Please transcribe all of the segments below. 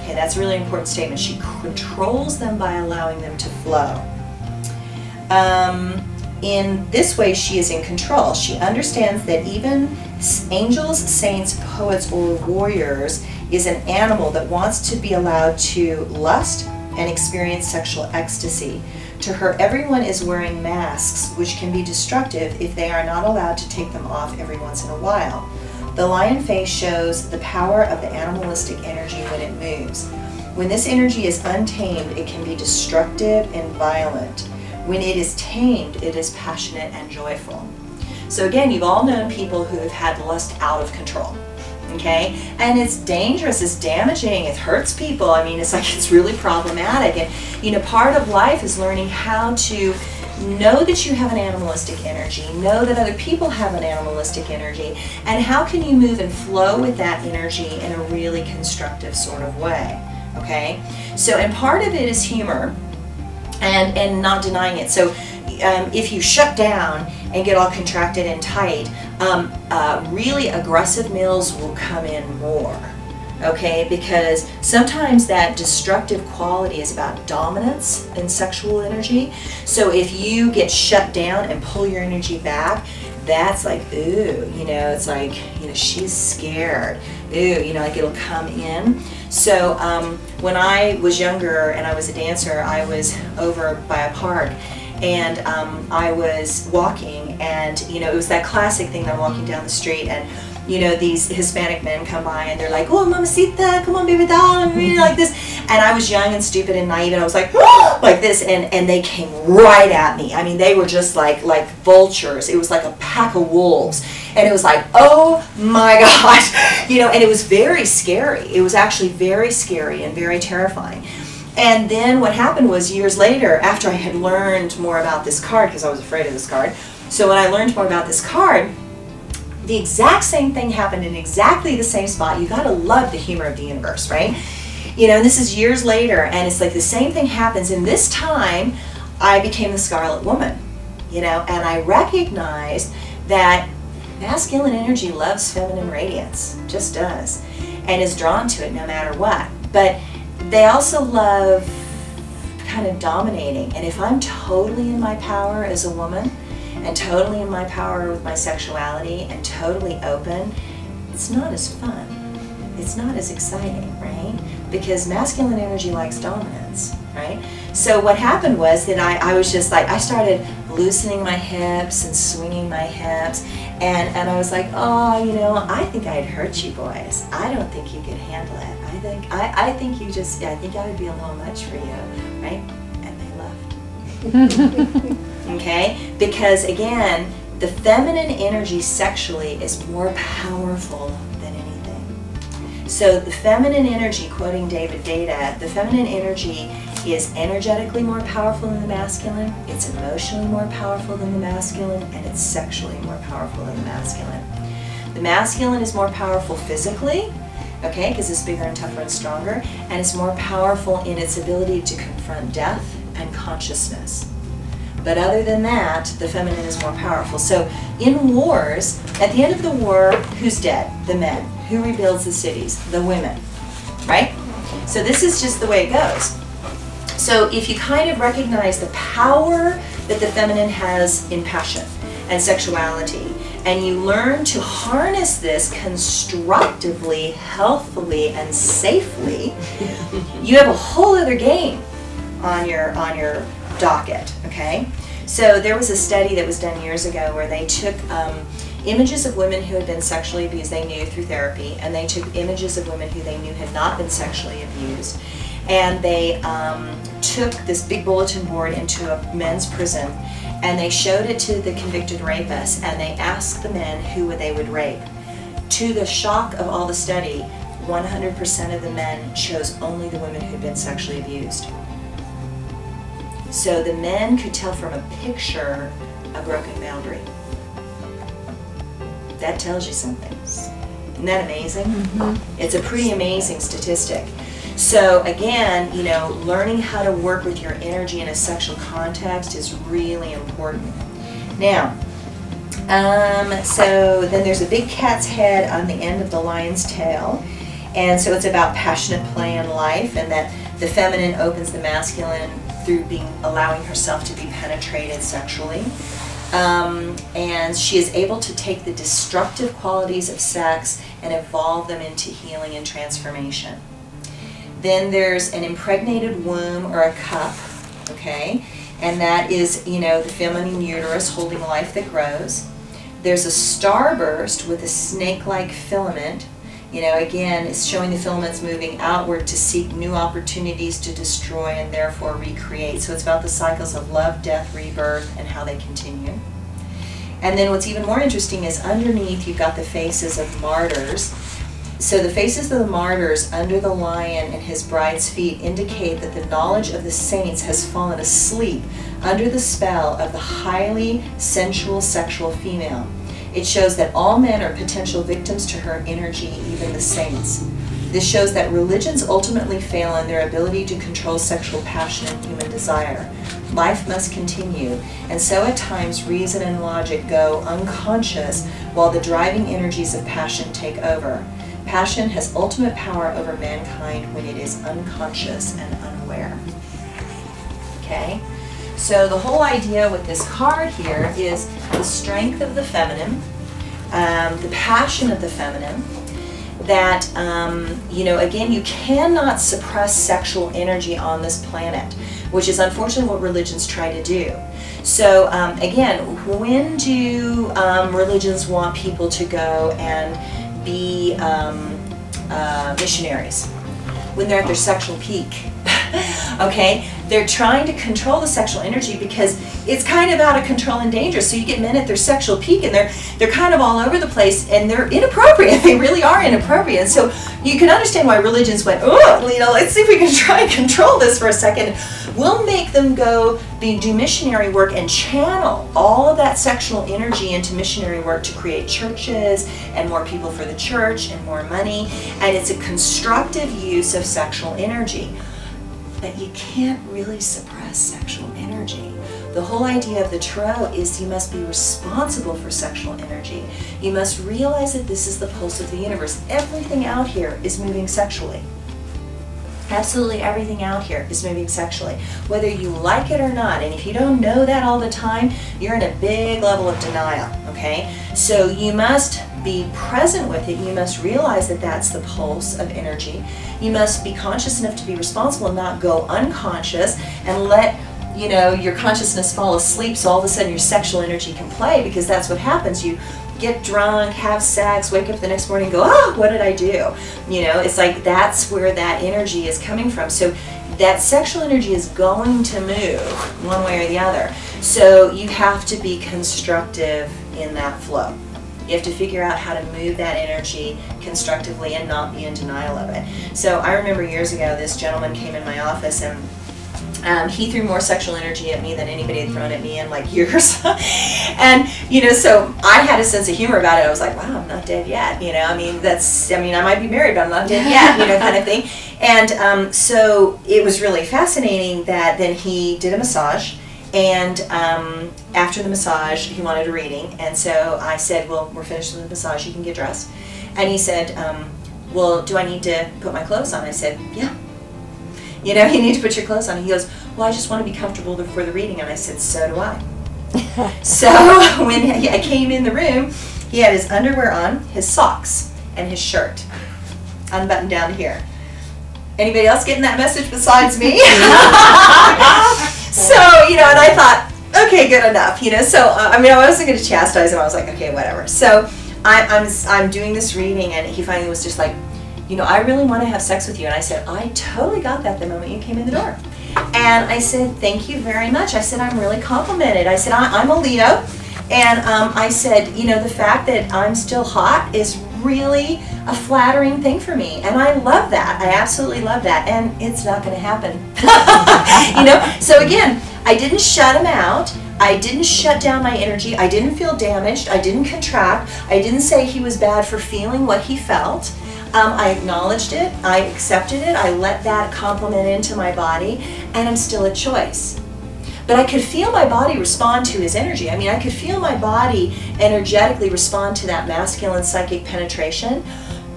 Okay, that's a really important statement. She controls them by allowing them to flow. In this way, she is in control. She understands that even angels, saints, poets, or warriors is an animal that wants to be allowed to lust and experience sexual ecstasy. To her, everyone is wearing masks, which can be destructive if they are not allowed to take them off every once in a while. The lion face shows the power of the animalistic energy when it moves. When this energy is untamed, it can be destructive and violent. When it is tamed, it is passionate and joyful. So again, you've all known people who have had lust out of control. Okay, and it's dangerous, it's damaging, it hurts people. I mean, it's like, it's really problematic. And you know, part of life is learning how to know that you have an animalistic energy, know that other people have an animalistic energy, and how can you move and flow with that energy in a really constructive sort of way. Okay, so, and part of it is humor and not denying it. So if you shut down and get all contracted and tight, really aggressive males will come in more, okay? Because sometimes that destructive quality is about dominance and sexual energy. So if you get shut down and pull your energy back, that's like, ooh, you know, it's like, you know, she's scared. Ooh, you know, like it'll come in. So when I was younger and I was a dancer, I was over by a park, and I was walking, and you know, it was that classic thing that I'm walking down the street, and you know, these Hispanic men come by and they're like, oh, mamacita, come on, baby doll, and really like this. And I was young and stupid and naive, and I was like, oh, like this, and they came right at me. I mean, they were just like vultures. It was like a pack of wolves. And it was like, oh my gosh, you know, and it was very scary. It was actually very scary and very terrifying. And then what happened was, years later, after I had learned more about this card, because I was afraid of this card, so when I learned more about this card, the exact same thing happened in exactly the same spot. You gotta love the humor of the universe, right? You know, and this is years later, and it's like the same thing happens, and this time I became the Scarlet Woman, you know, and I recognized that masculine energy loves feminine radiance, just does, and is drawn to it no matter what. But they also love kind of dominating, and if I'm totally in my power as a woman, and totally in my power with my sexuality, and totally open, it's not as fun. It's not as exciting, right? Because masculine energy likes dominance, right? So what happened was that I was just like, I started loosening my hips and swinging my hips, and I was like, oh, you know, I think I'd hurt you boys. I don't think you could handle it. I think you just, I think I would be a little much for you, right? And they left. Okay? Because again, the feminine energy sexually is more powerful than anything. So the feminine energy, quoting David Data, the feminine energy is energetically more powerful than the masculine, it's emotionally more powerful than the masculine, and it's sexually more powerful than the masculine. The masculine is more powerful physically, okay, because it's bigger and tougher and stronger, and it's more powerful in its ability to confront death and consciousness. But other than that, the feminine is more powerful. So in wars, at the end of the war, who's dead? The men. Who rebuilds the cities? The women, right? So this is just the way it goes. So if you kind of recognize the power that the feminine has in passion and sexuality, and you learn to harness this constructively, healthfully, and safely, you have a whole other game on your docket, okay? So there was a study that was done years ago where they took images of women who had been sexually abused, they knew through therapy, and they took images of women who they knew had not been sexually abused, and they took this big bulletin board into a men's prison, and they showed it to the convicted rapists, and they asked the men who they would rape. To the shock of all the study, 100% of the men chose only the women who'd been sexually abused. So the men could tell from a picture a broken boundary. That tells you something. Isn't that amazing? Mm-hmm. It's a pretty amazing statistic. So again, you know, learning how to work with your energy in a sexual context is really important. Now, so then there's a big cat's head on the end of the lion's tail, And so it's about passionate play in life, and that the feminine opens the masculine through allowing herself to be penetrated sexually. And she is able to take the destructive qualities of sex and evolve them into healing and transformation. Then there's an impregnated womb or a cup, okay? And that is, you know, the feminine uterus holding life that grows. There's a starburst with a snake-like filament. You know, again, it's showing the filaments moving outward to seek new opportunities to destroy and therefore recreate. So it's about the cycles of love, death, rebirth, and how they continue. And then what's even more interesting is underneath you've got the faces of martyrs. So the faces of the martyrs under the lion and his bride's feet indicate that the knowledge of the saints has fallen asleep under the spell of the highly sensual sexual female. It shows that all men are potential victims to her energy, even the saints. This shows that religions ultimately fail in their ability to control sexual passion and human desire. Life must continue, and so at times reason and logic go unconscious while the driving energies of passion take over. Passion has ultimate power over mankind when it is unconscious and unaware. Okay? So the whole idea with this card here is the strength of the feminine, the passion of the feminine, that, you know, again, you cannot suppress sexual energy on this planet, which is unfortunately what religions try to do. So again, when do religions want people to go and be missionaries? When they're at their sexual peak. Okay, they're trying to control the sexual energy because it's kind of out of control and dangerous. So you get men at their sexual peak and they're kind of all over the place and they're inappropriate. They really are inappropriate. And so you can understand why religions went, oh, you know, let's see if we can try and control this for a second. We'll make them go do missionary work and channel all of that sexual energy into missionary work to create churches and more people for the church and more money. And it's a constructive use of sexual energy. But you can't really suppress sexual energy. The whole idea of the tarot is you must be responsible for sexual energy. You must realize that this is the pulse of the universe. Everything out here is moving sexually. Absolutely everything out here is moving sexually, whether you like it or not. And if you don't know that all the time, you're in a big level of denial, okay? So you must be present with it. You must realize that that's the pulse of energy. You must be conscious enough to be responsible and not go unconscious and let, you know, your consciousness fall asleep so all of a sudden your sexual energy can play, because that's what happens. You get drunk, have sex, wake up the next morning and go, oh, what did I do? You know, it's like that's where that energy is coming from. So that sexual energy is going to move one way or the other. So you have to be constructive in that flow. You have to figure out how to move that energy constructively and not be in denial of it. So I remember years ago this gentleman came in my office and he threw more sexual energy at me than anybody had thrown at me in like years. And, you know, so I had a sense of humor about it. I was like, wow, I'm not dead yet. You know, I mean, I might be married, but I'm not dead yet, you know, kind of thing. And so it was really fascinating that then he did a massage. And after the massage, he wanted a reading. And so I said, well, we're finished with the massage. You can get dressed. And he said, well, do I need to put my clothes on? I said, yeah. You know, you need to put your clothes on. And he goes, well, I just want to be comfortable for the reading. And I said, so do I. So when I came in the room, he had his underwear on, his socks, and his shirt unbuttoned down to here. Anybody else getting that message besides me? So, you know, and I thought, okay, good enough, you know. So, I mean, I wasn't going to chastise him. I was like, okay, whatever. So I'm doing this reading, and he finally was just like, you know, I really want to have sex with you. And I said, I totally got that the moment you came in the door. And I said, thank you very much. I said, I'm really complimented. I said, I'm a Leo. And I said, you know, the fact that I'm still hot is really a flattering thing for me. And I love that. I absolutely love that. And it's not going to happen. You know? So again, I didn't shut him out. I didn't shut down my energy. I didn't feel damaged. I didn't contract. I didn't say he was bad for feeling what he felt. I acknowledged it, I accepted it, I let that compliment into my body, and I'm still a choice. But I could feel my body respond to his energy. I mean, I could feel my body energetically respond to that masculine psychic penetration,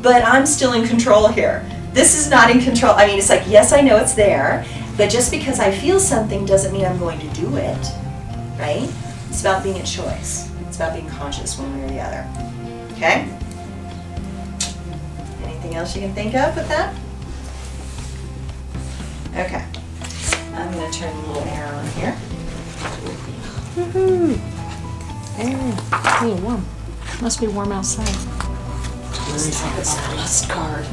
but I'm still in control here. This is not in control. I mean, it's like, yes, I know it's there, but just because I feel something doesn't mean I'm going to do it, right? It's about being a choice. It's about being conscious one way or the other, okay? Anything else you can think of with that? Okay. I'm going to turn the little air on here. Woohoo! Air. A little warm. Must be warm outside. Lust card.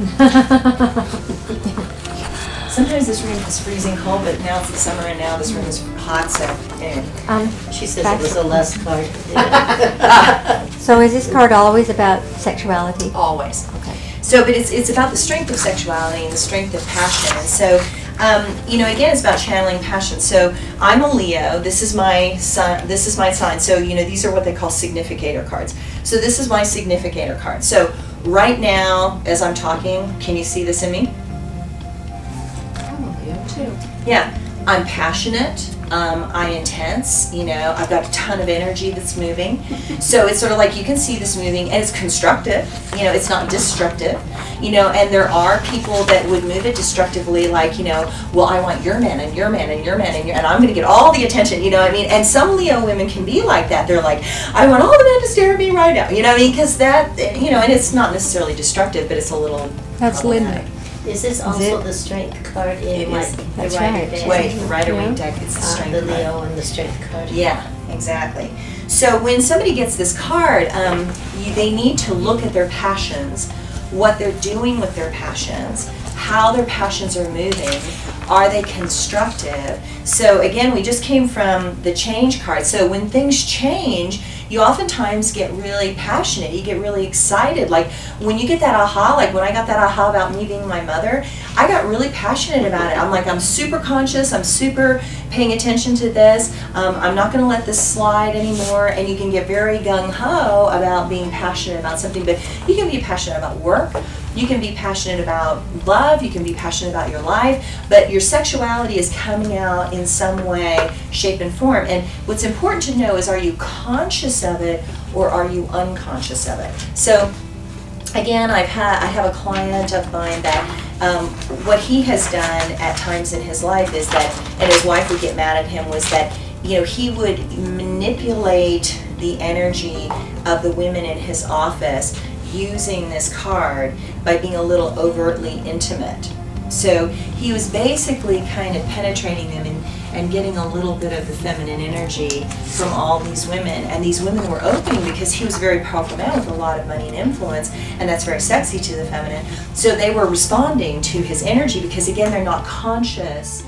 Sometimes this room is freezing cold, but now it's the summer and now this room is hot, so anyway. She says it was a lust card. So is this card always about sexuality? Always. Okay. So, but it's about the strength of sexuality and the strength of passion. And so, you know, again, it's about channeling passion. So I'm a Leo. This is my sun. This is my sign. So, you know, these are what they call significator cards. So this is my significator card. So right now, as I'm talking, can you see this in me? Probably up too. Yeah. I'm passionate. I'm intense, you know, I've got a ton of energy that's moving. So it's sort of like you can see this moving, and it's constructive, you know, it's not destructive, you know, and there are people that would move it destructively, like, you know, well, I want your man and your man and your man and I'm going to get all the attention, you know what I mean? And some Leo women can be like that. They're like, I want all the men to stare at me right now, you know what I mean? Because that, you know, and it's not necessarily destructive, but it's a little That's problematic. Linda. Is this also the strength card in It like is. the That's Rider right. deck? Wait, the Rider Yeah. Waite deck, it's the strength The card. Leo and the strength card. Yeah, exactly. So when somebody gets this card, they need to look at their passions, what they're doing with their passions, how their passions are moving, are they constructive? So again, we just came from the change card. So when things change, you oftentimes get really passionate, you get really excited. Like when you get that aha, like when I got that aha about me being my mother, I got really passionate about it. I'm like, I'm super conscious, I'm super paying attention to this, I'm not gonna let this slide anymore, and you can get very gung-ho about being passionate about something, but you can be passionate about work, you can be passionate about love, you can be passionate about your life, but your sexuality is coming out in some way, shape, and form. And what's important to know is, are you conscious of it or are you unconscious of it? So again, I have a client of mine that what he has done at times in his life is that, and his wife would get mad at him, was that, you know, he would manipulate the energy of the women in his office using this card by being a little overtly intimate. So he was basically kind of penetrating them and getting a little bit of the feminine energy from all these women. And these women were opening because he was a very powerful man with a lot of money and influence, and that's very sexy to the feminine. So they were responding to his energy because, again, they're not conscious